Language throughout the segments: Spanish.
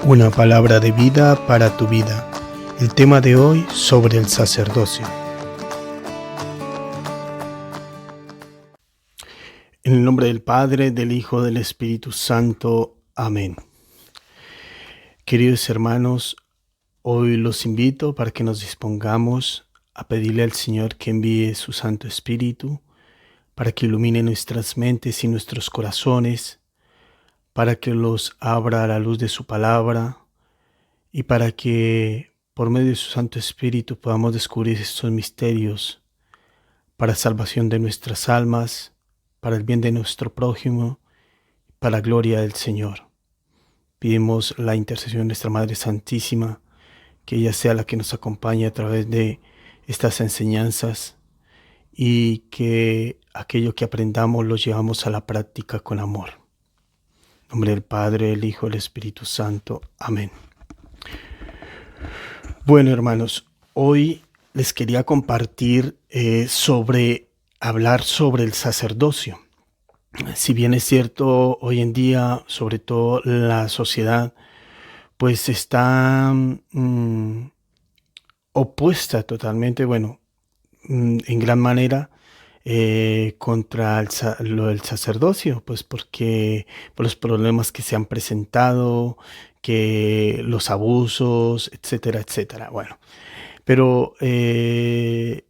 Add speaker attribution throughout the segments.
Speaker 1: Una palabra de vida para tu vida. El tema de hoy sobre el sacerdocio. En el nombre del Padre, del Hijo, del Espíritu Santo. Amén. Queridos hermanos, hoy los invito para que nos dispongamos a pedirle al Señor que envíe su Santo Espíritu para que ilumine nuestras mentes y nuestros corazones, para que los abra a la luz de su palabra y para que por medio de su Santo Espíritu podamos descubrir estos misterios para salvación de nuestras almas, para el bien de nuestro prójimo, para la gloria del Señor. Pedimos la intercesión de nuestra Madre Santísima, que ella sea la que nos acompañe a través de estas enseñanzas y que aquello que aprendamos lo llevamos a la práctica con amor. En nombre del Padre, del Hijo y del Espíritu Santo. Amén. Bueno, hermanos, hoy les quería compartir hablar sobre el sacerdocio. Si bien es cierto, hoy en día, sobre todo la sociedad, pues está opuesta totalmente, en gran manera, contra lo del sacerdocio, pues porque por los problemas que se han presentado, que los abusos, etcétera, etcétera. Bueno, pero hay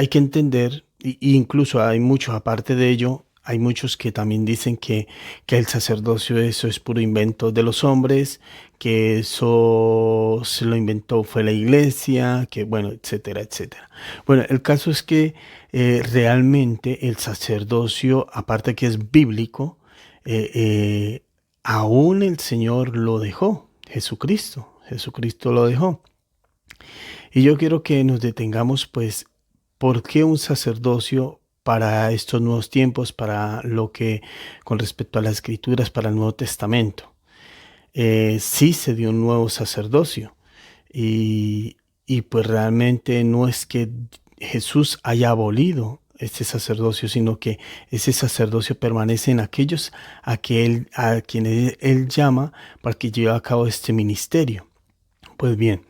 Speaker 1: que entender, incluso hay muchos, aparte de ello, hay muchos que también dicen que el sacerdocio eso es puro invento de los hombres, que eso se lo inventó fue la iglesia, que bueno, etcétera, etcétera. Bueno, el caso es que realmente el sacerdocio, aparte que es bíblico, aún el Señor lo dejó, Jesucristo lo dejó. Y yo quiero que nos detengamos, pues, ¿por qué un sacerdocio para estos nuevos tiempos, para lo que con respecto a las Escrituras, para el Nuevo Testamento? Sí se dio un nuevo sacerdocio y pues realmente no es que Jesús haya abolido este sacerdocio, sino que ese sacerdocio permanece en aquellos a quienes él llama para que lleve a cabo este ministerio. Pues bien,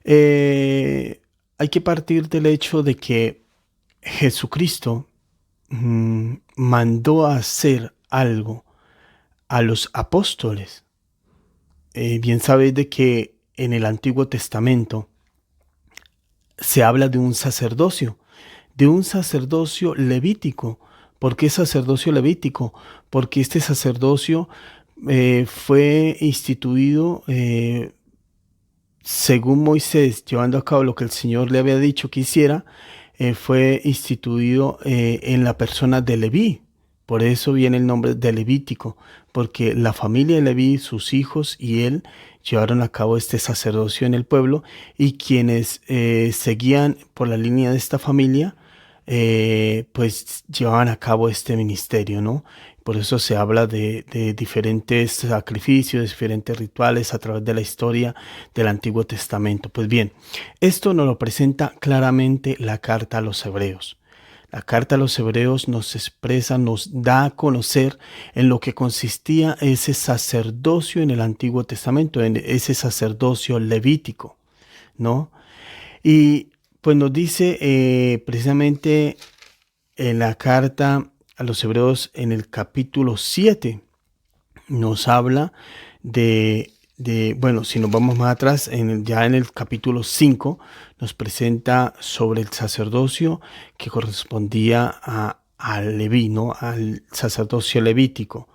Speaker 1: hay que partir del hecho de que Jesucristo mandó a hacer algo a los apóstoles. Bien sabéis de que en el Antiguo Testamento se habla de un sacerdocio levítico. ¿Por qué sacerdocio levítico? Porque este sacerdocio fue instituido según Moisés, llevando a cabo lo que el Señor le había dicho que hiciera, fue instituido en la persona de Leví. Por eso viene el nombre de Levítico, porque la familia de Leví, sus hijos y él llevaron a cabo este sacerdocio en el pueblo, y quienes seguían por la línea de esta familia, pues llevaban a cabo este ministerio, ¿no? Por eso se habla de diferentes sacrificios, diferentes rituales a través de la historia del Antiguo Testamento. Pues bien, esto nos lo presenta claramente la carta a los Hebreos. La carta a los Hebreos nos expresa, nos da a conocer en lo que consistía ese sacerdocio en el Antiguo Testamento, en ese sacerdocio levítico, ¿no? Y pues nos dice precisamente en la carta a los Hebreos en el capítulo 7, nos habla bueno, si nos vamos más atrás, ya en el capítulo 5, nos presenta sobre el sacerdocio que correspondía a Leví, ¿no? Al sacerdocio levítico.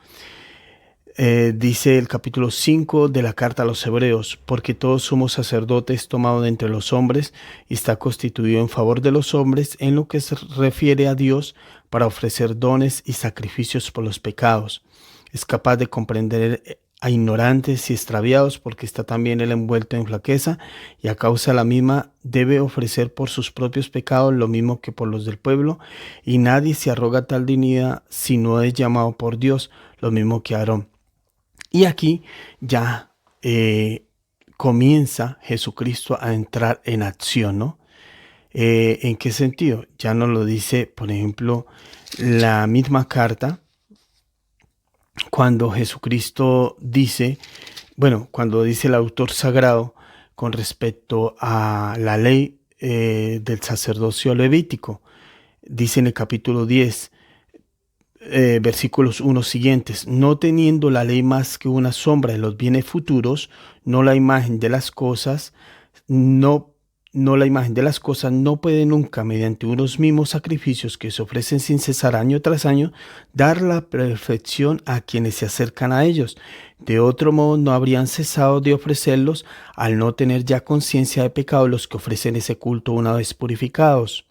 Speaker 1: Dice el capítulo 5 de la carta a los Hebreos: porque todos somos sacerdotes tomados de entre los hombres y está constituido en favor de los hombres en lo que se refiere a Dios para ofrecer dones y sacrificios por los pecados. Es capaz de comprender a ignorantes y extraviados, porque está también él envuelto en flaqueza, y a causa de la misma debe ofrecer por sus propios pecados lo mismo que por los del pueblo, y nadie se arroga tal dignidad si no es llamado por Dios, lo mismo que Aarón. Y aquí ya comienza Jesucristo a entrar en acción, ¿no? ¿En qué sentido? Ya nos lo dice, por ejemplo, la misma carta, cuando Jesucristo dice Bueno, cuando dice el autor sagrado con respecto a la ley del sacerdocio levítico, dice en el capítulo 10, versículos 1 siguientes, no teniendo la ley más que una sombra de los bienes futuros, no la imagen de las cosas, no, no la imagen de las cosas, no puede nunca, mediante unos mismos sacrificios que se ofrecen sin cesar año tras año, dar la perfección a quienes se acercan a ellos. De otro modo, no habrían cesado de ofrecerlos al no tener ya conciencia de pecado los que ofrecen ese culto una vez purificados.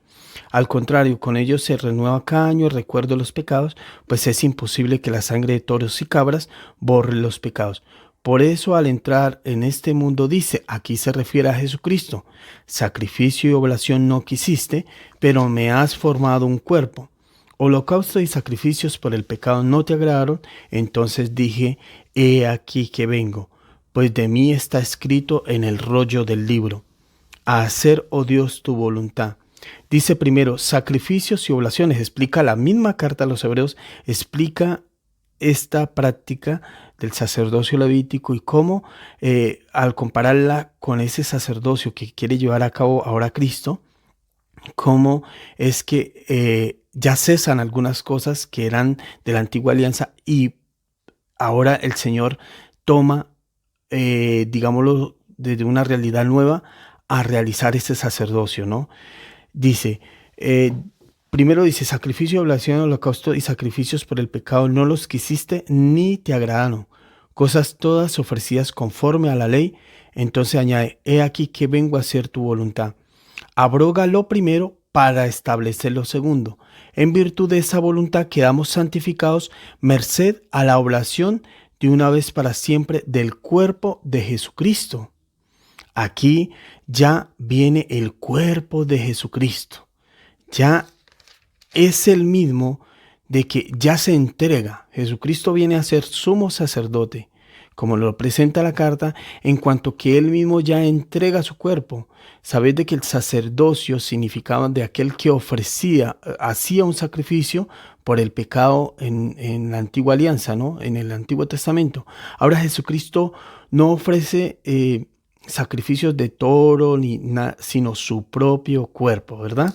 Speaker 1: Al contrario, con ellos se renueva cada año el recuerdo de los pecados, pues es imposible que la sangre de toros y cabras borre los pecados. Por eso al entrar en este mundo dice, aquí se refiere a Jesucristo, sacrificio y oblación no quisiste, pero me has formado un cuerpo. Holocausto y sacrificios por el pecado no te agradaron, entonces dije, he aquí que vengo, pues de mí está escrito en el rollo del libro, a hacer, oh Dios, tu voluntad. Dice primero, sacrificios y oblaciones. Explica la misma carta a los hebreos, explica esta práctica del sacerdocio levítico y cómo al compararla con ese sacerdocio que quiere llevar a cabo ahora Cristo, cómo es que ya cesan algunas cosas que eran de la antigua alianza y ahora el Señor toma, digámoslo, desde una realidad nueva a realizar ese sacerdocio, ¿no? Dice, primero dice, sacrificio, oblación, holocausto y sacrificios por el pecado no los quisiste ni te agradaron, cosas todas ofrecidas conforme a la ley. Entonces añade, he aquí que vengo a hacer tu voluntad. Abroga lo primero para establecer lo segundo. En virtud de esa voluntad quedamos santificados merced a la oblación de una vez para siempre del cuerpo de Jesucristo. Aquí ya viene el cuerpo de Jesucristo. Ya es el mismo de que ya se entrega. Jesucristo viene a ser sumo sacerdote, como lo presenta la carta, en cuanto que él mismo ya entrega su cuerpo. Sabéis de que el sacerdocio significaba de aquel que ofrecía, hacía un sacrificio por el pecado en la antigua alianza, ¿no? En el Antiguo Testamento. Ahora Jesucristo no ofrece sacrificios de toro, sino su propio cuerpo, ¿verdad?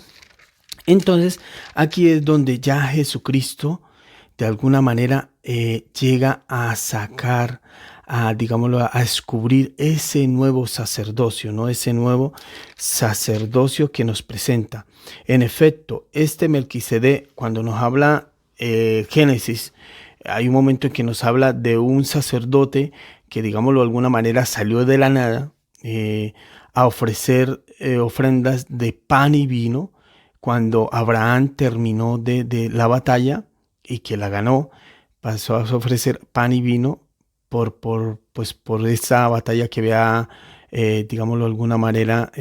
Speaker 1: Entonces, aquí es donde ya Jesucristo, de alguna manera, llega a sacar, digámoslo, a descubrir ese nuevo sacerdocio, ¿no? Ese nuevo sacerdocio que nos presenta. En efecto, este Melquisedec, cuando nos habla Génesis, hay un momento en que nos habla de un sacerdote que, digámoslo de alguna manera, salió de la nada a ofrecer ofrendas de pan y vino. Cuando Abraham terminó de la batalla y que la ganó, pasó a ofrecer pan y vino pues por esa batalla que había, digámoslo de alguna manera,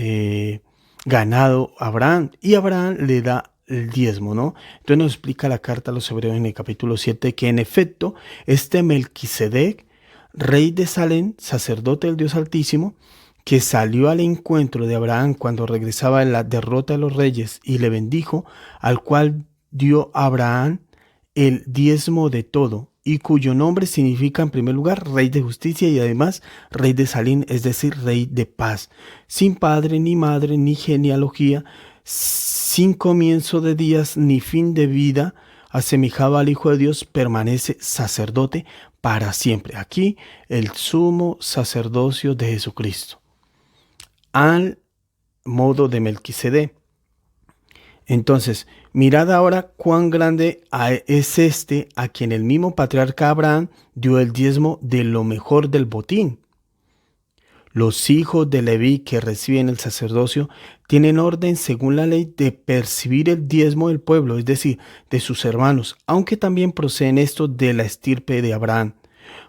Speaker 1: ganado Abraham. Y Abraham le da el diezmo, ¿no? Entonces nos explica la carta a los hebreos en el capítulo 7 que en efecto este Melquisedec, rey de Salem, sacerdote del Dios Altísimo, que salió al encuentro de Abraham cuando regresaba de la derrota de los reyes y le bendijo, al cual dio Abraham el diezmo de todo, y cuyo nombre significa en primer lugar rey de justicia y además rey de Salem, es decir, rey de paz, sin padre ni madre ni genealogía, sin comienzo de días ni fin de vida, asemejado al Hijo de Dios, permanece sacerdote para siempre. Aquí el sumo sacerdocio de Jesucristo, al modo de Melquisedec. Entonces, mirad ahora cuán grande es este a quien el mismo patriarca Abraham dio el diezmo de lo mejor del botín. Los hijos de Leví que reciben el sacerdocio tienen orden según la ley de percibir el diezmo del pueblo, es decir, de sus hermanos, aunque también proceden estos de la estirpe de Abraham.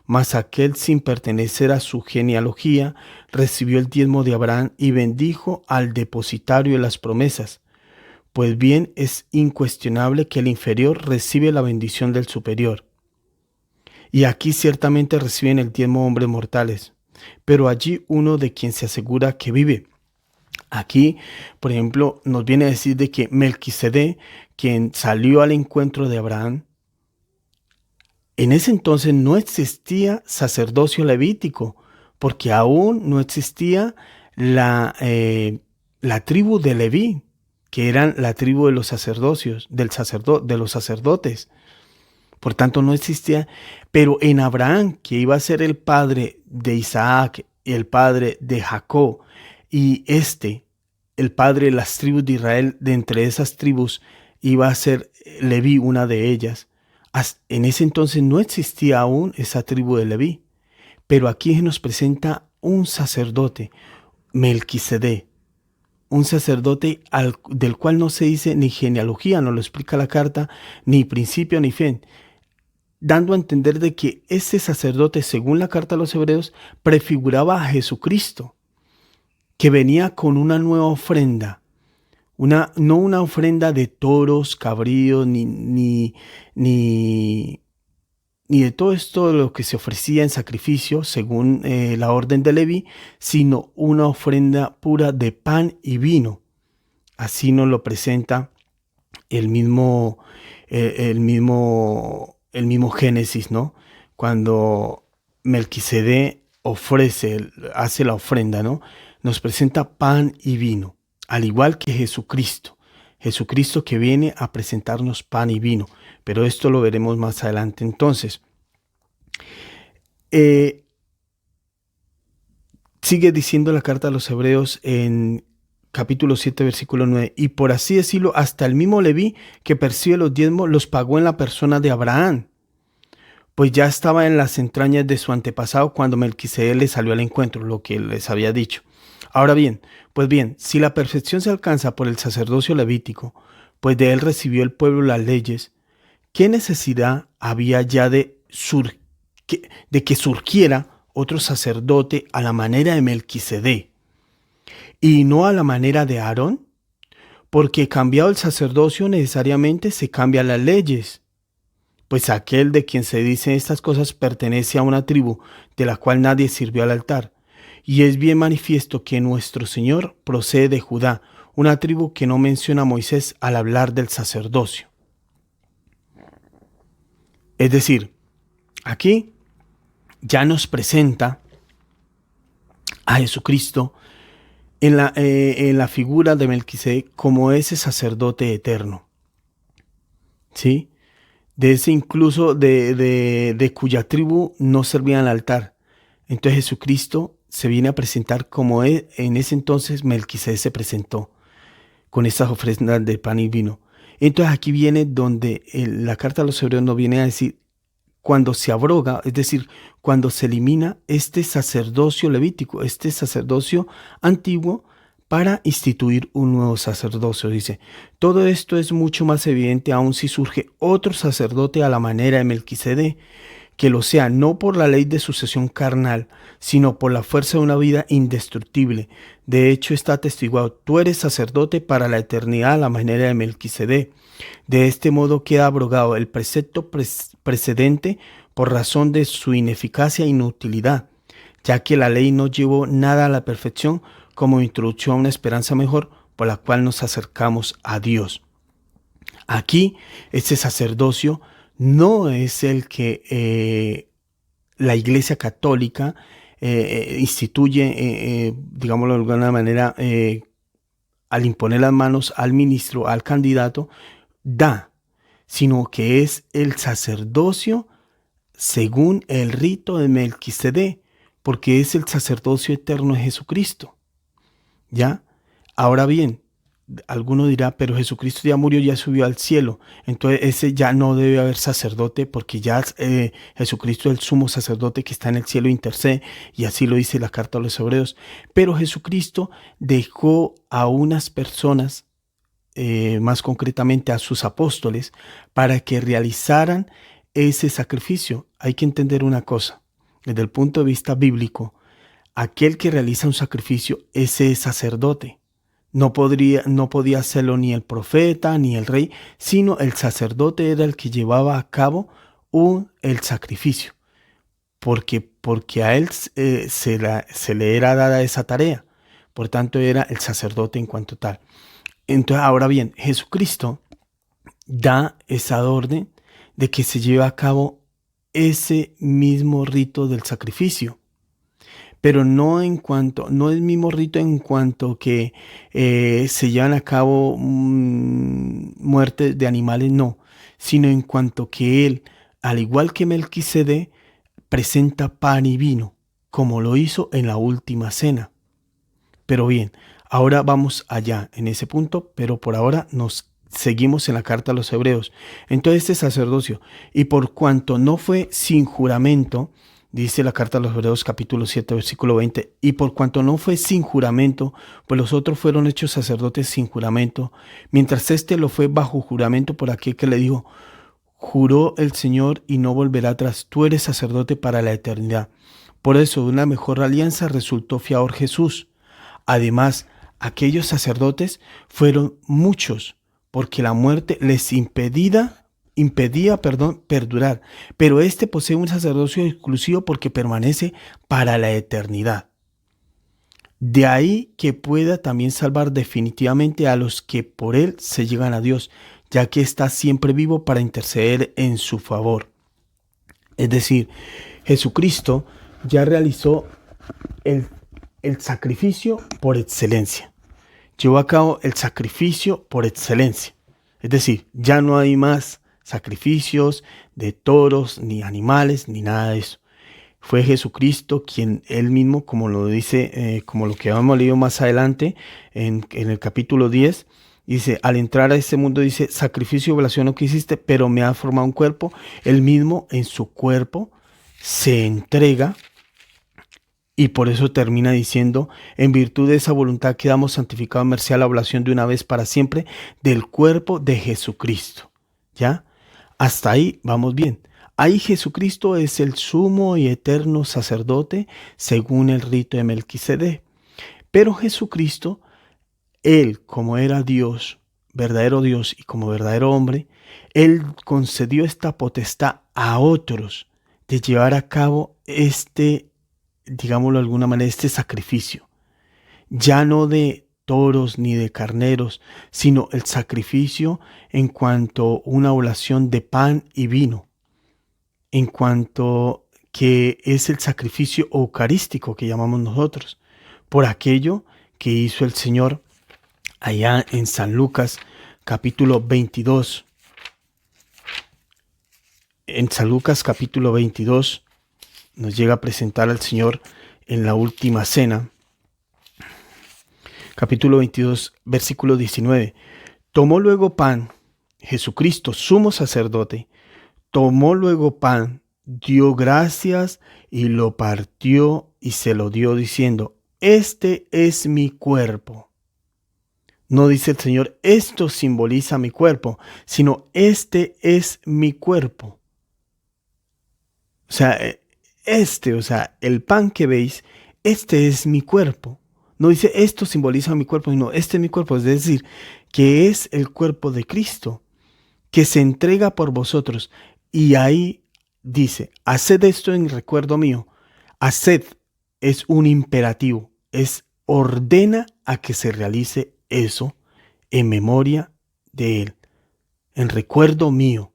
Speaker 1: Mas aquel sin pertenecer a su genealogía recibió el diezmo de Abraham y bendijo al depositario de las promesas. Pues bien, es incuestionable que el inferior recibe la bendición del superior. Y aquí ciertamente reciben el diezmo hombres mortales, pero allí uno de quien se asegura que vive. Aquí, por ejemplo, nos viene a decir de que Melquisedec, quien salió al encuentro de Abraham, en ese entonces no existía sacerdocio levítico, porque aún no existía la tribu de Leví, que eran la tribu de los sacerdocios, de los sacerdotes. Por tanto, no existía. Pero en Abraham, que iba a ser el padre de Isaac y el padre de Jacob, y el padre de las tribus de Israel, de entre esas tribus iba a ser Leví, una de ellas. En ese entonces no existía aún esa tribu de Leví. Pero aquí se nos presenta un sacerdote, Melquisedec, un sacerdote del cual no se dice ni genealogía, no lo explica la carta, ni principio ni fin, dando a entender de que ese sacerdote, según la carta a los Hebreos, prefiguraba a Jesucristo, que venía con una nueva ofrenda, no una ofrenda de toros, cabríos, ni de todo esto lo que se ofrecía en sacrificio, según la orden de Leví, sino una ofrenda pura de pan y vino. Así nos lo presenta el mismo, el mismo Génesis, ¿no? Cuando Melquisedec hace la ofrenda, ¿no? Nos presenta pan y vino, al igual que Jesucristo. Jesucristo que viene a presentarnos pan y vino, pero esto lo veremos más adelante. Entonces, sigue diciendo la carta a los Hebreos en capítulo 7, versículo 9, y por así decirlo, hasta el mismo Leví que percibe los diezmos los pagó en la persona de Abraham, pues ya estaba en las entrañas de su antepasado cuando Melquisedec le salió al encuentro, lo que les había dicho. Ahora bien, si la perfección se alcanza por el sacerdocio levítico, pues de él recibió el pueblo las leyes, ¿qué necesidad había ya de que surgiera otro sacerdote a la manera de Melquisedec y no a la manera de Aarón? Porque cambiado el sacerdocio necesariamente se cambian las leyes. Pues aquel de quien se dicen estas cosas pertenece a una tribu de la cual nadie sirvió al altar. Y es bien manifiesto que nuestro Señor procede de Judá, una tribu que no menciona a Moisés al hablar del sacerdocio. Es decir, aquí ya nos presenta a Jesucristo en la figura de Melquisedec como ese sacerdote eterno, ¿sí? De ese incluso de cuya tribu no servían al altar. Entonces Jesucristo se viene a presentar como en ese entonces Melquisedec se presentó, con estas ofrendas de pan y vino. Entonces aquí viene donde la carta a los Hebreos nos viene a decir, cuando se abroga, es decir, cuando se elimina este sacerdocio levítico, este sacerdocio antiguo, para instituir un nuevo sacerdocio. Dice, todo esto es mucho más evidente aún si surge otro sacerdote a la manera de Melquisedec, que lo sea no por la ley de sucesión carnal, sino por la fuerza de una vida indestructible. De hecho está atestiguado, tú eres sacerdote para la eternidad a la manera de Melquisedec. De este modo queda abrogado el precepto precedente por razón de su ineficacia e inutilidad, ya que la ley no llevó nada a la perfección como introducción a una esperanza mejor por la cual nos acercamos a Dios. Aquí este sacerdocio no es el que la Iglesia Católica instituye, digámoslo de alguna manera, al imponer las manos al ministro, al candidato, sino que es el sacerdocio según el rito de Melquisedec, porque es el sacerdocio eterno de Jesucristo. ¿Ya? Ahora bien, alguno dirá, pero Jesucristo ya murió, ya subió al cielo, entonces ese ya no debe haber sacerdote porque ya Jesucristo es el sumo sacerdote que está en el cielo, intercede, y así lo dice la carta a los Hebreos. Pero Jesucristo dejó a unas personas, más concretamente a sus apóstoles, para que realizaran ese sacrificio. Hay que entender una cosa, desde el punto de vista bíblico, aquel que realiza un sacrificio, ese es sacerdote. No podía hacerlo ni el profeta ni el rey, sino el sacerdote era el que llevaba a cabo el sacrificio, porque a él se le era dada esa tarea. Por tanto, era el sacerdote en cuanto tal. Entonces, ahora bien, Jesucristo da esa orden de que se lleve a cabo ese mismo rito del sacrificio. pero no no es mismo rito en cuanto que se llevan a cabo muertes de animales, no, sino en cuanto que él, al igual que Melquisedec, presenta pan y vino, como lo hizo en la última cena. Pero bien, ahora vamos allá en ese punto, pero por ahora nos seguimos en la carta a los Hebreos. Entonces este sacerdocio, y por cuanto no fue sin juramento, dice la carta a los Hebreos capítulo 7, versículo 20, y por cuanto no fue sin juramento, pues los otros fueron hechos sacerdotes sin juramento, mientras este lo fue bajo juramento por aquel que le dijo, juró el Señor y no volverá atrás, tú eres sacerdote para la eternidad. Por eso de una mejor alianza resultó fiador Jesús. Además, aquellos sacerdotes fueron muchos, porque la muerte les impedía perdurar. Pero este posee un sacerdocio exclusivo porque permanece para la eternidad. De ahí que pueda también salvar definitivamente a los que por él se llegan a Dios, ya que está siempre vivo para interceder en su favor. Es decir, Jesucristo ya realizó el sacrificio por excelencia. Llevó a cabo el sacrificio por excelencia. Es decir, ya no hay más sacrificios de toros, ni animales, ni nada de eso. Fue Jesucristo quien él mismo, como lo dice, como lo que hemos leído más adelante en el capítulo 10, dice, al entrar a este mundo, dice, sacrificio y oblación no quisiste, pero me ha formado un cuerpo. Él mismo en su cuerpo se entrega. Y por eso termina diciendo, en virtud de esa voluntad quedamos santificados, merced a la oblación de una vez para siempre del cuerpo de Jesucristo. ¿Ya? Hasta ahí vamos bien. Ahí Jesucristo es el sumo y eterno sacerdote según el rito de Melquisedec. Pero Jesucristo, él como era Dios, verdadero Dios y como verdadero hombre, él concedió esta potestad a otros de llevar a cabo digámoslo de alguna manera, este sacrificio, ya no de toros ni de carneros, sino el sacrificio en cuanto a una oblación de pan y vino, en cuanto que es el sacrificio eucarístico que llamamos nosotros, por aquello que hizo el Señor allá en San Lucas capítulo 22. En San Lucas capítulo 22 nos llega a presentar al Señor en la última cena. Capítulo 22, versículo 19. Tomó luego pan, Jesucristo, sumo sacerdote, tomó luego pan, dio gracias y lo partió y se lo dio diciendo, este es mi cuerpo. No dice el Señor, esto simboliza mi cuerpo, sino este es mi cuerpo. O sea, el pan que veis, este es mi cuerpo. No dice, esto simboliza mi cuerpo, sino, este es mi cuerpo. Es decir, que es el cuerpo de Cristo, que se entrega por vosotros. Y ahí dice, haced esto en recuerdo mío. Haced es un imperativo, ordena a que se realice eso en memoria de Él, en recuerdo mío.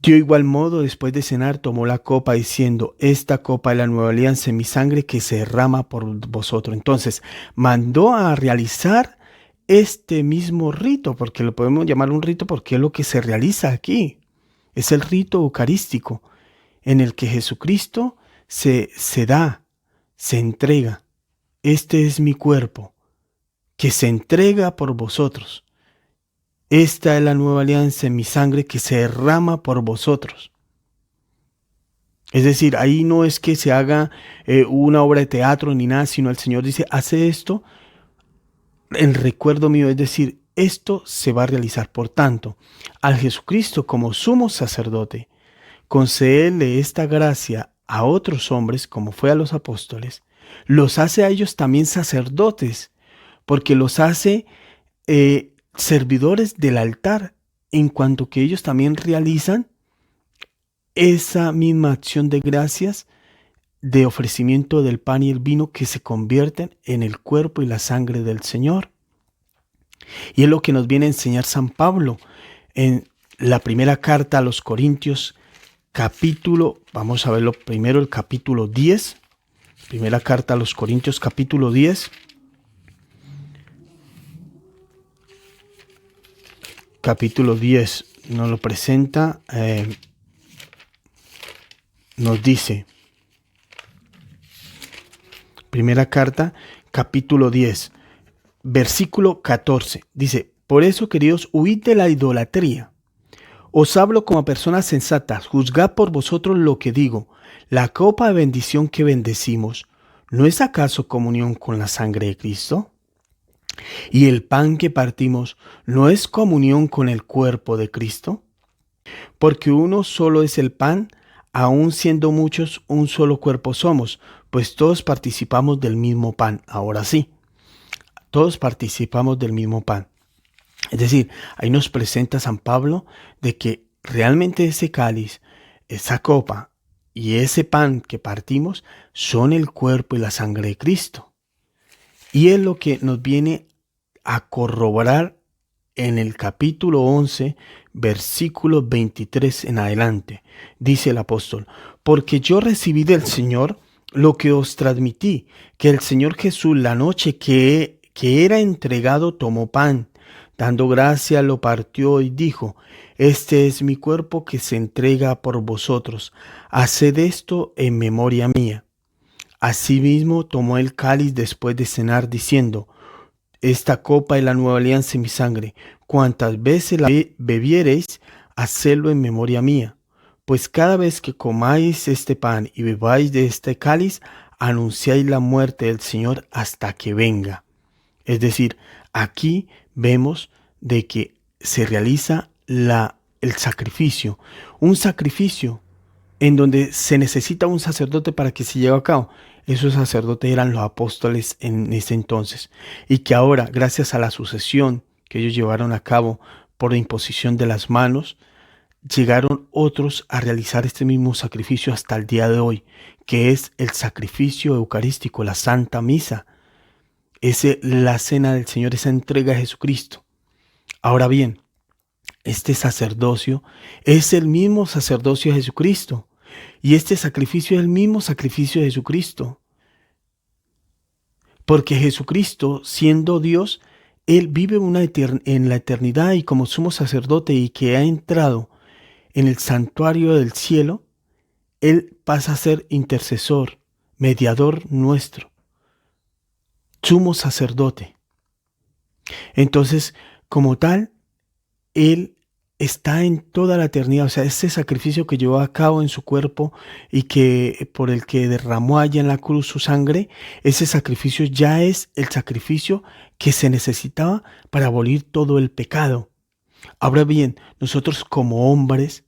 Speaker 1: Dio igual modo, después de cenar, tomó la copa diciendo, esta copa es la nueva alianza en mi sangre que se derrama por vosotros. Entonces, mandó a realizar este mismo rito, porque lo podemos llamar un rito porque es lo que se realiza aquí. Es el rito eucarístico en el que Jesucristo se da, se entrega. Este es mi cuerpo, que se entrega por vosotros. Esta es la nueva alianza en mi sangre que se derrama por vosotros. Es decir, ahí no es que se haga una obra de teatro ni nada, sino el Señor dice, hace esto en recuerdo mío. Es decir, esto se va a realizar. Por tanto, al Jesucristo como sumo sacerdote, concederle esta gracia a otros hombres, como fue a los apóstoles, los hace a ellos también sacerdotes, porque los hace servidores del altar, en cuanto que ellos también realizan esa misma acción de gracias, de ofrecimiento del pan y el vino, que se convierten en el cuerpo y la sangre del Señor. Y es lo que nos viene a enseñar San Pablo en la primera carta a los Corintios, vamos a verlo primero, el capítulo 10, Primera carta a los Corintios, capítulo 10. Capítulo 10 nos lo presenta, nos dice, primera carta, capítulo 10, versículo 14, dice, por eso, queridos, huid de la idolatría. Os hablo como a personas sensatas, juzgad por vosotros lo que digo. La copa de bendición que bendecimos, ¿no es acaso comunión con la sangre de Cristo? Y el pan que partimos, ¿no es comunión con el cuerpo de Cristo? Porque uno solo es el pan, aun siendo muchos, un solo cuerpo somos, pues todos participamos del mismo pan. Ahora sí, todos participamos del mismo pan. Es decir, ahí nos presenta San Pablo de que realmente ese cáliz, esa copa y ese pan que partimos son el cuerpo y la sangre de Cristo. Y es lo que nos viene a corroborar en el capítulo 11, versículo 23 en adelante. Dice el apóstol, porque yo recibí del Señor lo que os transmití, que el Señor Jesús la noche que era entregado tomó pan, dando gracia lo partió y dijo, este es mi cuerpo que se entrega por vosotros, haced esto en memoria mía. Asimismo tomó el cáliz después de cenar diciendo, esta copa es la nueva alianza en mi sangre. Cuantas veces la bebiereis, hacedlo en memoria mía. Pues cada vez que comáis este pan y bebáis de este cáliz, anunciáis la muerte del Señor hasta que venga. Es decir, aquí vemos de que se realiza el sacrificio. Un sacrificio en donde se necesita un sacerdote para que se lleve a cabo. Esos sacerdotes eran los apóstoles en ese entonces y que ahora, gracias a la sucesión que ellos llevaron a cabo por imposición de las manos, llegaron otros a realizar este mismo sacrificio hasta el día de hoy, que es el sacrificio eucarístico, la Santa Misa, la cena del Señor, esa entrega a Jesucristo. Ahora bien, este sacerdocio es el mismo sacerdocio de Jesucristo. Y este sacrificio es el mismo sacrificio de Jesucristo. Porque Jesucristo, siendo Dios, Él vive en la eternidad y como sumo sacerdote y que ha entrado en el santuario del cielo, Él pasa a ser intercesor, mediador nuestro, sumo sacerdote. Entonces, como tal, Él está en toda la eternidad, o sea, ese sacrificio que llevó a cabo en su cuerpo y que por el que derramó allá en la cruz su sangre, ese sacrificio ya es el sacrificio que se necesitaba para abolir todo el pecado. Ahora bien, nosotros como hombres,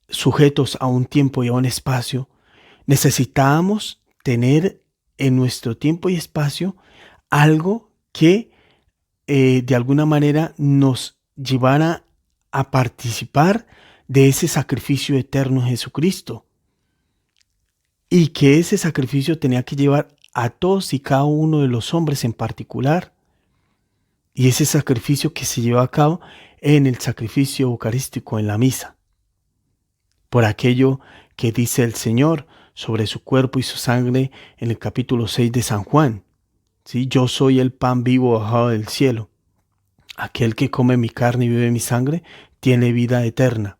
Speaker 1: sujetos a un tiempo y a un espacio, necesitamos tener en nuestro tiempo y espacio algo que de alguna manera nos llevara a participar de ese sacrificio eterno en Jesucristo. Y que ese sacrificio tenía que llevar a todos y cada uno de los hombres en particular. Y ese sacrificio que se lleva a cabo en el sacrificio eucarístico, en la misa. Por aquello que dice el Señor sobre su cuerpo y su sangre en el capítulo 6 de San Juan. ¿Sí? Yo soy el pan vivo bajado del cielo. Aquel que come mi carne y bebe mi sangre tiene vida eterna.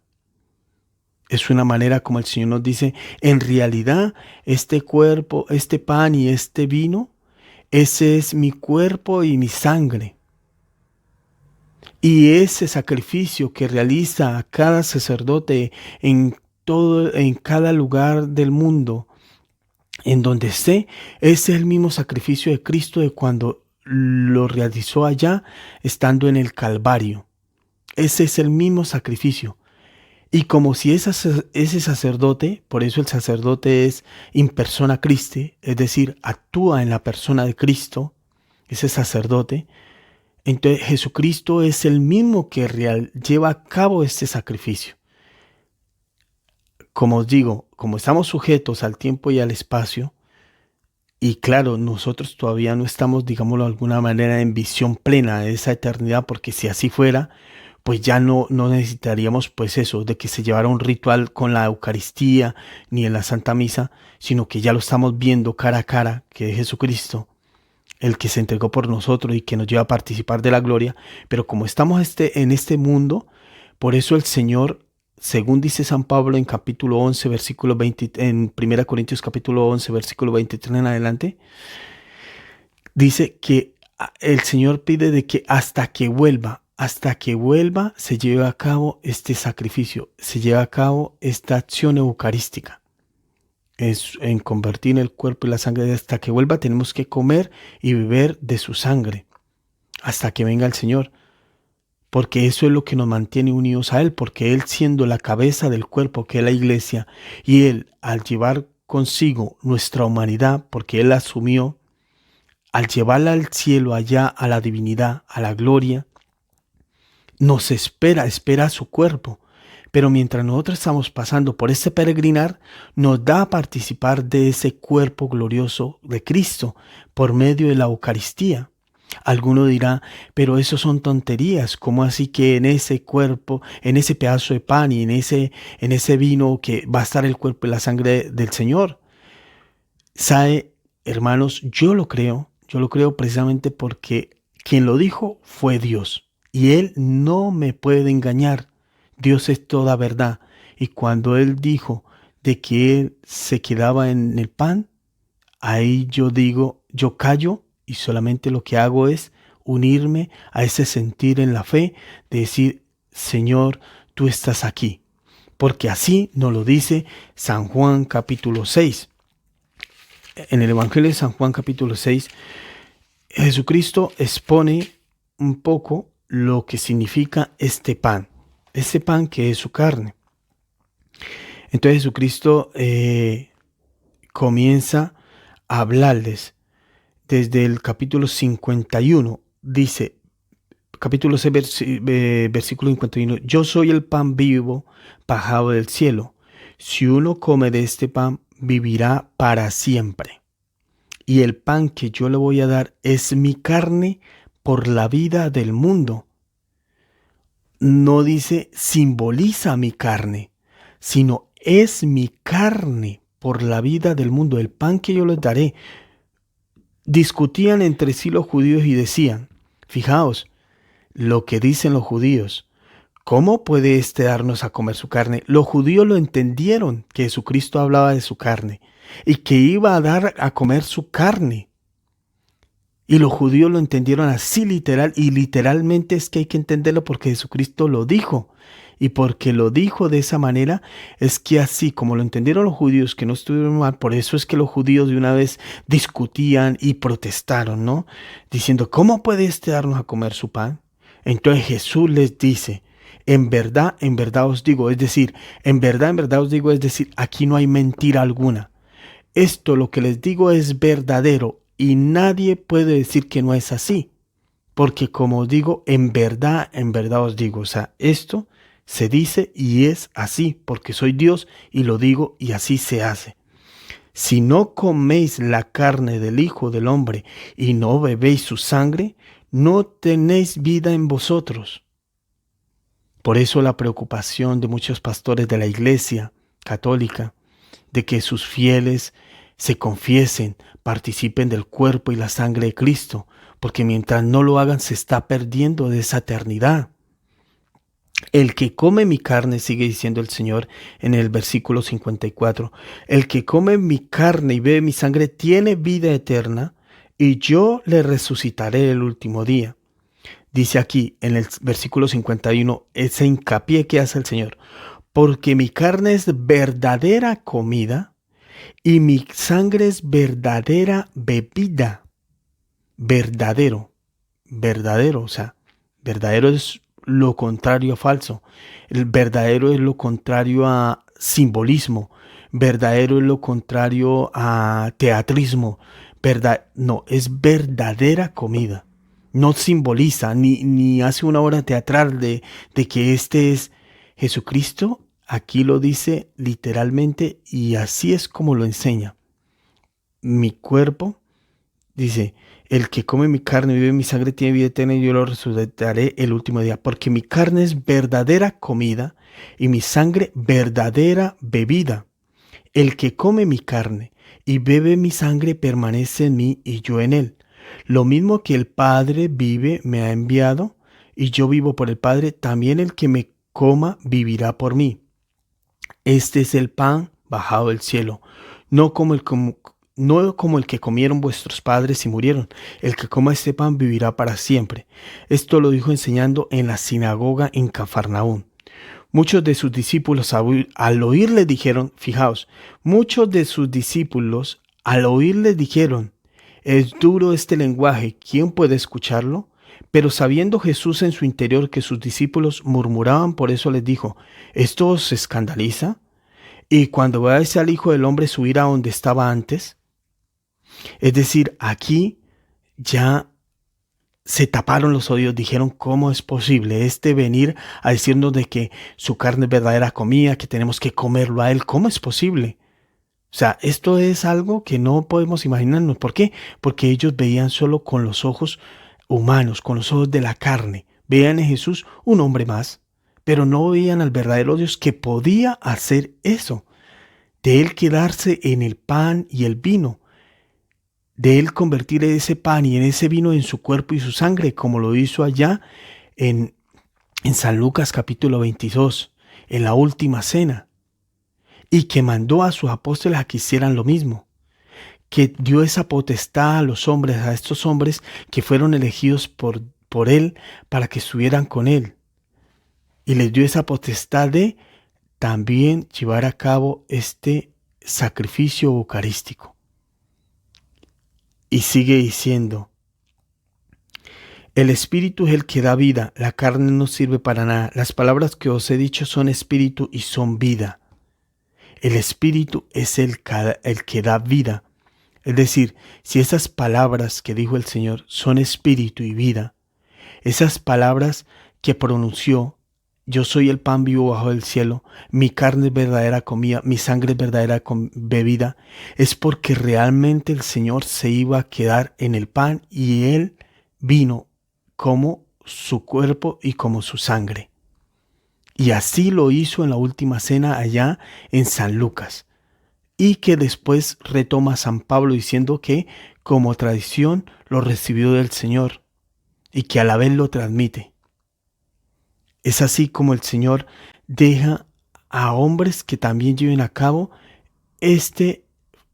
Speaker 1: Es una manera como el Señor nos dice, en realidad este cuerpo, este pan y este vino, ese es mi cuerpo y mi sangre. Y ese sacrificio que realiza cada sacerdote en cada lugar del mundo, en donde esté, es el mismo sacrificio de Cristo de cuando lo realizó allá, estando en el Calvario. Ese es el mismo sacrificio. Y como si ese sacerdote, por eso el sacerdote es in persona Christi, es decir, actúa en la persona de Cristo, ese sacerdote, entonces Jesucristo es el mismo que lleva a cabo este sacrificio. Como os digo, como estamos sujetos al tiempo y al espacio, y claro, nosotros todavía no estamos, digámoslo de alguna manera, en visión plena de esa eternidad, porque si así fuera, pues ya no necesitaríamos pues eso, de que se llevara un ritual con la Eucaristía ni en la Santa Misa, sino que ya lo estamos viendo cara a cara, que es Jesucristo, el que se entregó por nosotros y que nos lleva a participar de la gloria. Pero como estamos en este mundo, por eso el Señor, según dice San Pablo en capítulo 11, versículo 20, en 1 capítulo 11, versículo 23 en adelante, dice que el Señor pide de que hasta que vuelva, se lleve a cabo este sacrificio, se lleve a cabo esta acción eucarística. Es en convertir el cuerpo y la sangre. Hasta que vuelva tenemos que comer y beber de su sangre, hasta que venga el Señor, porque eso es lo que nos mantiene unidos a Él, porque Él siendo la cabeza del cuerpo que es la iglesia, y Él al llevar consigo nuestra humanidad, porque Él la asumió, al llevarla al cielo, allá a la divinidad, a la gloria, nos espera su cuerpo. Pero mientras nosotros estamos pasando por ese peregrinar, nos da a participar de ese cuerpo glorioso de Cristo por medio de la Eucaristía. Alguno dirá, pero eso son tonterías, ¿cómo así que en ese cuerpo, en ese pedazo de pan y en ese vino que va a estar el cuerpo y la sangre del Señor? ¿Sabe, hermanos? Yo lo creo precisamente porque quien lo dijo fue Dios y Él no me puede engañar. Dios es toda verdad. Y cuando Él dijo de que Él se quedaba en el pan, ahí yo digo, yo callo y solamente lo que hago es unirme a ese sentir en la fe de decir, Señor, tú estás aquí. Porque así nos lo dice San Juan capítulo 6. En el Evangelio de San Juan capítulo 6, Jesucristo expone un poco lo que significa este pan que es su carne. Entonces Jesucristo comienza a hablarles desde el capítulo 51, dice, capítulo 6, versículo 51, yo soy el pan vivo bajado del cielo. Si uno come de este pan, vivirá para siempre. Y el pan que yo le voy a dar es mi carne por la vida del mundo. No dice simboliza mi carne, sino es mi carne por la vida del mundo, el pan que yo les daré. Discutían entre sí los judíos y decían, fijaos lo que dicen los judíos, ¿cómo puede darnos a comer su carne? Los judíos lo entendieron, que Jesucristo hablaba de su carne y que iba a dar a comer su carne. Y los judíos lo entendieron así literal, y literalmente es que hay que entenderlo porque Jesucristo lo dijo. Y porque lo dijo de esa manera, es que así como lo entendieron los judíos, que no estuvieron mal, por eso es que los judíos de una vez discutían y protestaron, ¿no? Diciendo, ¿cómo puede darnos a comer su pan? Entonces Jesús les dice, en verdad os digo, es decir, en verdad os digo, es decir, aquí no hay mentira alguna. Esto lo que les digo es verdadero y nadie puede decir que no es así. Porque como os digo, en verdad os digo. O sea, esto se dice y es así, porque soy Dios y lo digo y así se hace. Si no coméis la carne del Hijo del Hombre y no bebéis su sangre, no tenéis vida en vosotros. Por eso la preocupación de muchos pastores de la Iglesia católica, de que sus fieles se confiesen, participen del cuerpo y la sangre de Cristo, porque mientras no lo hagan se está perdiendo de esa eternidad. El que come mi carne, sigue diciendo el Señor en el versículo 54, el que come mi carne y bebe mi sangre tiene vida eterna, y yo le resucitaré el último día. Dice aquí en el versículo 51, ese hincapié que hace el Señor, porque mi carne es verdadera comida y mi sangre es verdadera bebida. Verdadero, o sea, verdadero es lo contrario a falso. El verdadero es lo contrario a simbolismo. Verdadero es lo contrario a teatrismo. No, es verdadera comida. No simboliza ni hace una obra teatral de que este es Jesucristo. Aquí lo dice literalmente y así es como lo enseña. Mi cuerpo, dice, El que come mi carne y bebe mi sangre tiene vida eterna y yo lo resucitaré el último día. Porque mi carne es verdadera comida y mi sangre verdadera bebida. El que come mi carne y bebe mi sangre permanece en mí y yo en él. Lo mismo que el Padre vive me ha enviado y yo vivo por el Padre, también el que me coma vivirá por mí. Este es el pan bajado del cielo, no no como el que comieron vuestros padres y murieron. El que coma este pan vivirá para siempre. Esto lo dijo enseñando en la sinagoga en Cafarnaúm. Muchos de sus discípulos al oírle dijeron, fijaos, muchos de sus discípulos al oírle dijeron, es duro este lenguaje, ¿quién puede escucharlo? Pero sabiendo Jesús en su interior que sus discípulos murmuraban, por eso les dijo, ¿esto os escandaliza? Y cuando veáis al Hijo del Hombre subir a donde estaba antes, es decir, aquí ya se taparon los oídos, dijeron, ¿cómo es posible venir a decirnos de que su carne es verdadera comida, que tenemos que comerlo a él? ¿Cómo es posible? O sea, esto es algo que no podemos imaginarnos. ¿Por qué? Porque ellos veían solo con los ojos humanos, con los ojos de la carne. Veían en Jesús un hombre más, pero no veían al verdadero Dios que podía hacer eso. De él quedarse en el pan y el vino, de él convertir ese pan y en ese vino en su cuerpo y su sangre, como lo hizo allá en, en San Lucas capítulo 22, en la última cena, y que mandó a sus apóstoles a que hicieran lo mismo, que dio esa potestad a los hombres, a estos hombres que fueron elegidos por él para que estuvieran con él, y les dio esa potestad de también llevar a cabo este sacrificio eucarístico. Y sigue diciendo, el espíritu es el que da vida, la carne no sirve para nada. Las palabras que os he dicho son espíritu y son vida. El espíritu es el que da vida. Es decir, si esas palabras que dijo el Señor son espíritu y vida, esas palabras que pronunció, yo soy el pan vivo bajo del cielo, mi carne es verdadera comida, mi sangre es verdadera bebida, es porque realmente el Señor se iba a quedar en el pan y él vino como su cuerpo y como su sangre. Y así lo hizo en la última cena allá en San Lucas. Y que después retoma San Pablo diciendo que como tradición lo recibió del Señor y que a la vez lo transmite. Es así como el Señor deja a hombres que también lleven a cabo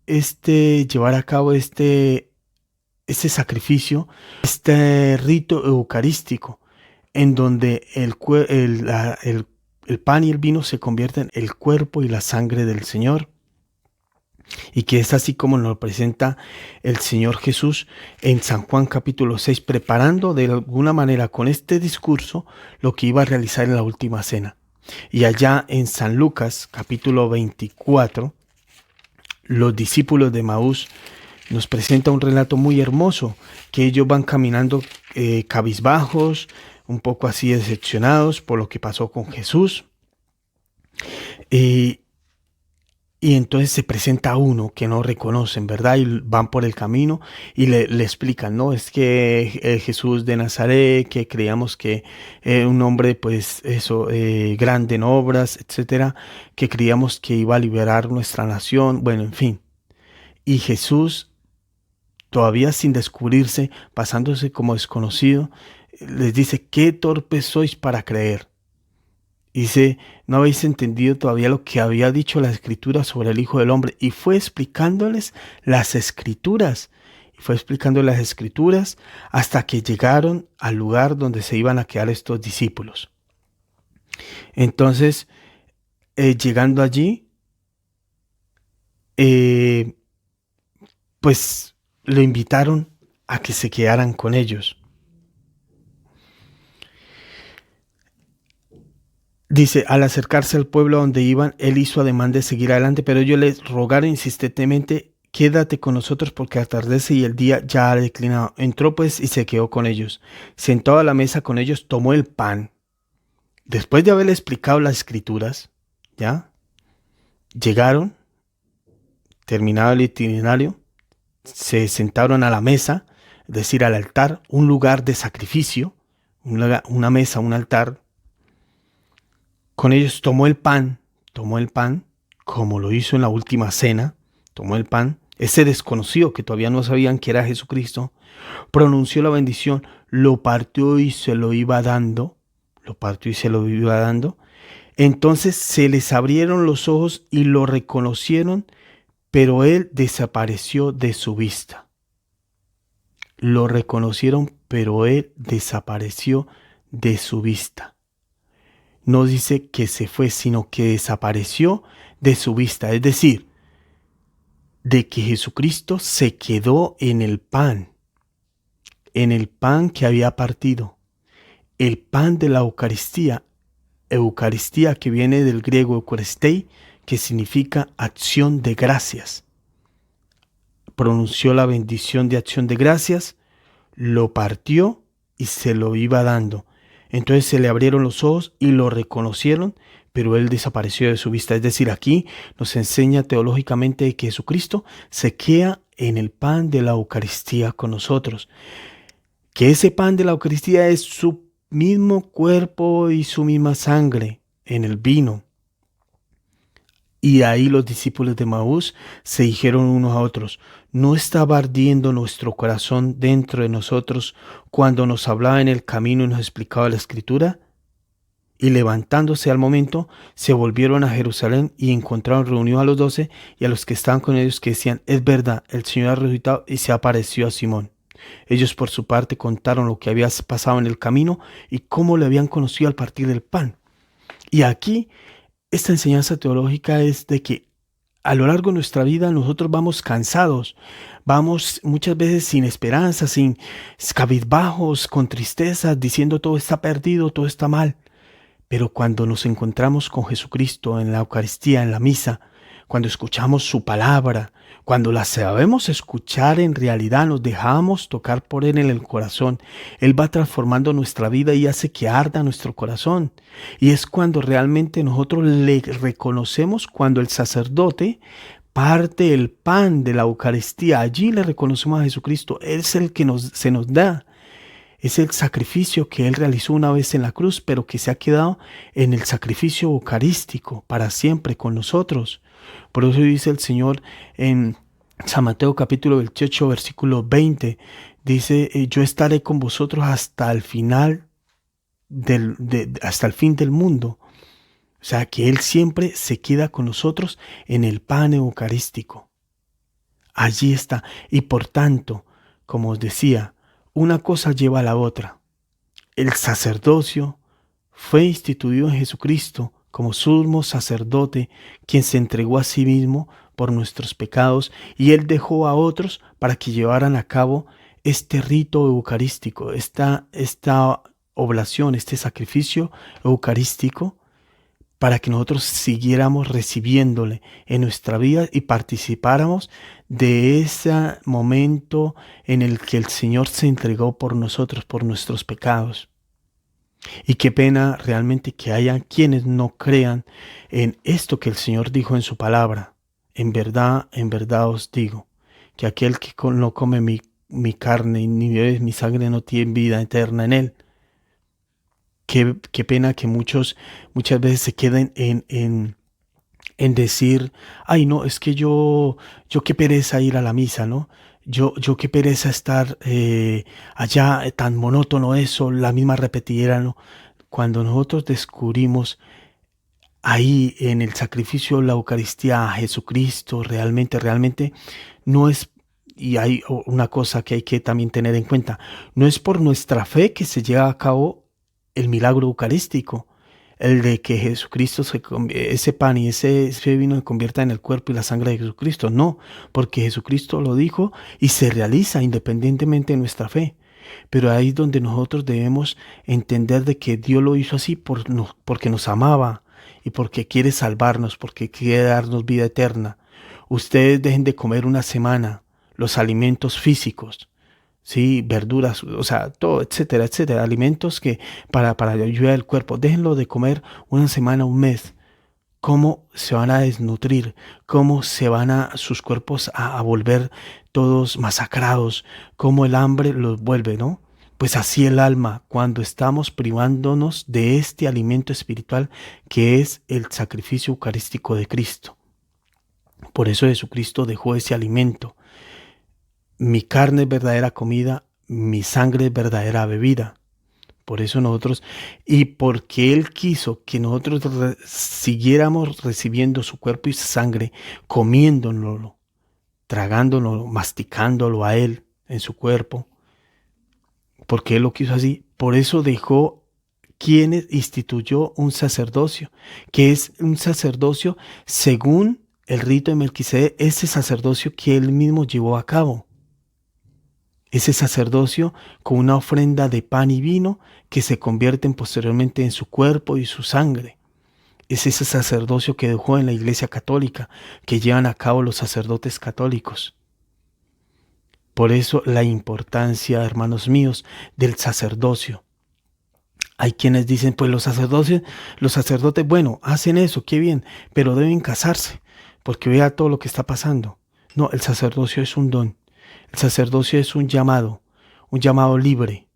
Speaker 1: llevar a cabo este sacrificio, este rito eucarístico, en donde el pan y el vino se convierten en el cuerpo y la sangre del Señor. Y que es así como nos lo presenta el Señor Jesús en San Juan capítulo 6, preparando de alguna manera con este discurso lo que iba a realizar en la última cena. Y allá en San Lucas capítulo 24, los discípulos de Maús nos presenta un relato muy hermoso, que ellos van caminando cabizbajos, un poco así decepcionados por lo que pasó con Jesús. Y entonces se presenta uno que no reconocen, ¿verdad? Y van por el camino y le explican, ¿no? Es que Jesús de Nazaret, que creíamos que un hombre, pues eso, grande en obras, etcétera, que creíamos que iba a liberar nuestra nación, bueno, en fin. Y Jesús, todavía sin descubrirse, pasándose como desconocido, les dice, qué torpes sois para creer. Dice, no habéis entendido todavía lo que había dicho la Escritura sobre el Hijo del Hombre. Y fue explicándoles las Escrituras. Y fue explicando las Escrituras hasta que llegaron al lugar donde se iban a quedar estos discípulos. Entonces, llegando allí, pues lo invitaron a que se quedaran con ellos. Dice, al acercarse al pueblo donde iban, él hizo ademán de seguir adelante, pero ellos les rogaron insistentemente, quédate con nosotros porque atardece y el día ya ha declinado. Entró pues y se quedó con ellos. Sentado a la mesa con ellos, tomó el pan. Después de haberle explicado las escrituras, ¿ya? Llegaron, terminado el itinerario, se sentaron a la mesa, es decir, al altar, un lugar de sacrificio, una mesa, un altar. Con ellos tomó el pan, como lo hizo en la última cena, tomó el pan, ese desconocido que todavía no sabían que era Jesucristo, pronunció la bendición, lo partió y se lo iba dando, lo partió y se lo iba dando. Entonces se les abrieron los ojos y lo reconocieron, pero él desapareció de su vista. Lo reconocieron, pero él desapareció de su vista. No dice que se fue, sino que desapareció de su vista. Es decir, de que Jesucristo se quedó en el pan que había partido, el pan de la Eucaristía, Eucaristía que viene del griego eukaristei, que significa acción de gracias. Pronunció la bendición de acción de gracias, lo partió y se lo iba dando. Entonces se le abrieron los ojos y lo reconocieron, pero él desapareció de su vista. Es decir, aquí nos enseña teológicamente que Jesucristo se queda en el pan de la Eucaristía con nosotros. Que ese pan de la Eucaristía es su mismo cuerpo y su misma sangre en el vino. Y ahí los discípulos de Maús se dijeron unos a otros, ¿no estaba ardiendo nuestro corazón dentro de nosotros cuando nos hablaba en el camino y nos explicaba la Escritura? Y levantándose al momento, se volvieron a Jerusalén y encontraron reunidos a los 12 y a los que estaban con ellos, que decían, es verdad, el Señor ha resucitado y se apareció a Simón. Ellos por su parte contaron lo que había pasado en el camino y cómo le habían conocido al partir del pan. Y aquí esta enseñanza teológica es de que a lo largo de nuestra vida nosotros vamos cansados, vamos muchas veces sin esperanza, sin cabizbajos, con tristeza, diciendo todo está perdido, todo está mal. Pero cuando nos encontramos con Jesucristo en la Eucaristía, en la misa, cuando escuchamos su palabra, cuando la sabemos escuchar en realidad, nos dejamos tocar por Él en el corazón. Él va transformando nuestra vida y hace que arda nuestro corazón. Y es cuando realmente nosotros le reconocemos, cuando el sacerdote parte el pan de la Eucaristía. Allí le reconocemos a Jesucristo. Él es el que se nos da. Es el sacrificio que Él realizó una vez en la cruz, pero que se ha quedado en el sacrificio eucarístico para siempre con nosotros. Por eso dice el Señor en San Mateo capítulo 28, versículo 20, dice, yo estaré con vosotros hasta el final hasta el fin del mundo. O sea, que Él siempre se queda con nosotros en el pan eucarístico. Allí está. Y por tanto, como os decía, una cosa lleva a la otra. El sacerdocio fue instituido en Jesucristo como sumo sacerdote, quien se entregó a sí mismo por nuestros pecados, y Él dejó a otros para que llevaran a cabo este rito eucarístico, esta oblación, este sacrificio eucarístico, para que nosotros siguiéramos recibiéndole en nuestra vida y participáramos de ese momento en el que el Señor se entregó por nosotros, por nuestros pecados. Y qué pena realmente que haya quienes no crean en esto que el Señor dijo en su palabra. En verdad os digo, que aquel que no come mi carne ni bebe mi sangre no tiene vida eterna en él. Qué pena que muchas veces se queden en decir, ay no, es que yo qué pereza ir a la misa, ¿no? Yo qué pereza estar allá, tan monótono eso, la misma repetidera, ¿no? Cuando nosotros descubrimos ahí en el sacrificio de la Eucaristía a Jesucristo, realmente no es, y hay una cosa que hay que también tener en cuenta, no es por nuestra fe que se lleva a cabo el milagro eucarístico, el de que Jesucristo, ese pan y ese vino se convierta en el cuerpo y la sangre de Jesucristo. No, porque Jesucristo lo dijo y se realiza independientemente de nuestra fe. Pero ahí es donde nosotros debemos entender de que Dios lo hizo así porque nos amaba y porque quiere salvarnos, porque quiere darnos vida eterna. Ustedes dejen de comer una semana los alimentos físicos, sí, verduras, o sea, todo, etcétera, alimentos que para ayudar al cuerpo, déjenlo de comer una semana, un mes, cómo se van a desnutrir, cómo se van a sus cuerpos a volver todos masacrados, cómo el hambre los vuelve, ¿no? Pues así el alma, cuando estamos privándonos de este alimento espiritual que es el sacrificio eucarístico de Cristo. Por eso Jesucristo dejó ese alimento. Mi carne es verdadera comida, mi sangre es verdadera bebida. Por eso nosotros, y porque Él quiso que nosotros siguiéramos recibiendo su cuerpo y su sangre, comiéndolo, tragándolo, masticándolo a Él en su cuerpo, porque Él lo quiso así. Por eso dejó quien instituyó un sacerdocio, que es un sacerdocio según el rito de Melquisedec, ese sacerdocio que Él mismo llevó a cabo. Ese sacerdocio con una ofrenda de pan y vino que se convierten posteriormente en su cuerpo y su sangre. Es ese sacerdocio que dejó en la Iglesia Católica, que llevan a cabo los sacerdotes católicos. Por eso la importancia, hermanos míos, del sacerdocio. Hay quienes dicen, pues los sacerdotes, bueno, hacen eso, qué bien, pero deben casarse, porque vea todo lo que está pasando. No, el sacerdocio es un don. El sacerdocio es un llamado libre.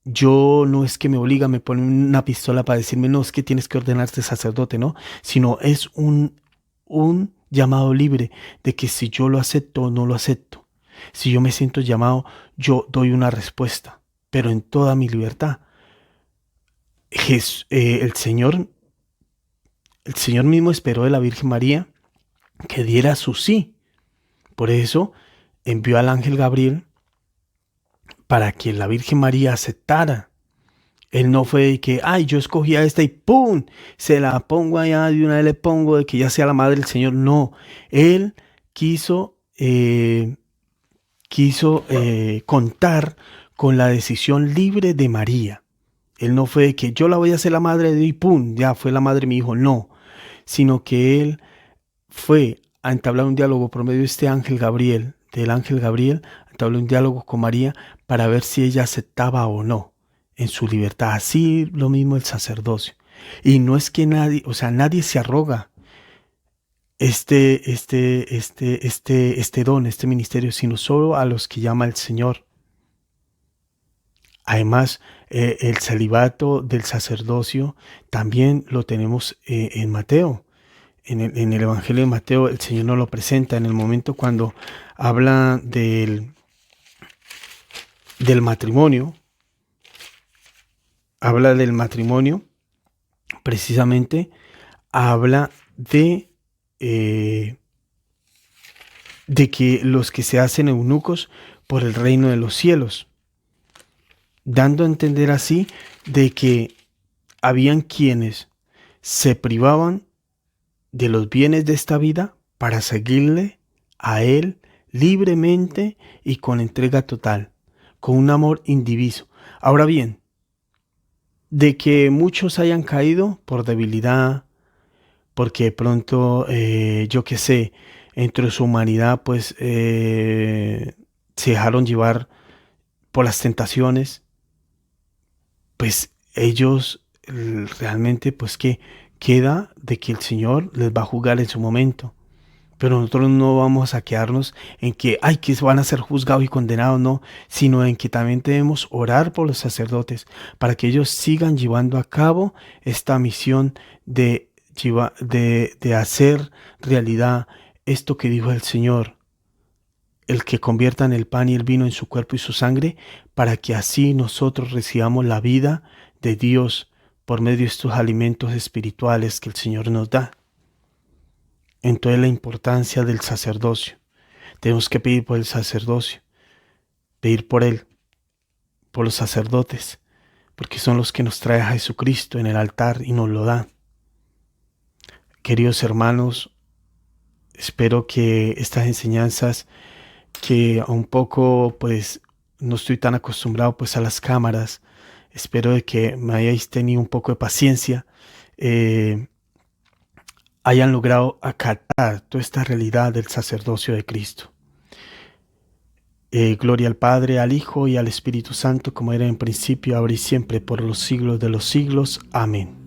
Speaker 1: Yo no es que me obliga, me pone una pistola para decirme, no, es que tienes que ordenarte sacerdote, ¿no? Sino es un llamado libre de que si yo lo acepto o no lo acepto. Si yo me siento llamado, yo doy una respuesta, pero en toda mi libertad. El Señor mismo esperó de la Virgen María que diera su sí. Por eso envió al ángel Gabriel para que la Virgen María aceptara. Él no fue de que, ay, yo escogí a esta y ¡pum! Se la pongo allá, de una vez le pongo de que ya sea la madre del Señor. No, él quiso contar con la decisión libre de María. Él no fue de que yo la voy a hacer la madre de y ¡pum! Ya fue la madre de mi hijo. No, sino que él fue a entablar un diálogo por medio de este ángel Gabriel, entabló un diálogo con María para ver si ella aceptaba o no en su libertad. Así lo mismo el sacerdocio. Y no es que nadie se arroga este don, este ministerio, sino solo a los que llama el Señor. Además, el celibato del sacerdocio también lo tenemos en Mateo. En el Evangelio de Mateo el Señor nos lo presenta en el momento cuando habla del matrimonio. Habla del matrimonio, precisamente habla de que los que se hacen eunucos por el reino de los cielos, dando a entender así de que habían quienes se privaban de los bienes de esta vida para seguirle a Él libremente y con entrega total, con un amor indiviso. Ahora bien, de que muchos hayan caído por debilidad, porque de pronto, yo qué sé, entre su humanidad, pues se dejaron llevar por las tentaciones, pues ellos realmente, pues que queda de que el Señor les va a juzgar en su momento. Pero nosotros no vamos a quedarnos en que van a ser juzgados y condenados, no, sino en que también debemos orar por los sacerdotes para que ellos sigan llevando a cabo esta misión de hacer realidad esto que dijo el Señor, el que conviertan el pan y el vino en su cuerpo y su sangre, para que así nosotros recibamos la vida de Dios por medio de estos alimentos espirituales que el Señor nos da. Entonces la importancia del sacerdocio. Tenemos que pedir por el sacerdocio, pedir por él, por los sacerdotes, porque son los que nos trae a Jesucristo en el altar y nos lo dan. Queridos hermanos, espero que estas enseñanzas, que un poco pues no estoy tan acostumbrado pues a las cámaras, espero de que me hayáis tenido un poco de paciencia, hayan logrado acatar toda esta realidad del sacerdocio de Cristo. Gloria al Padre, al Hijo y al Espíritu Santo, como era en principio, ahora y siempre, por los siglos de los siglos. Amén.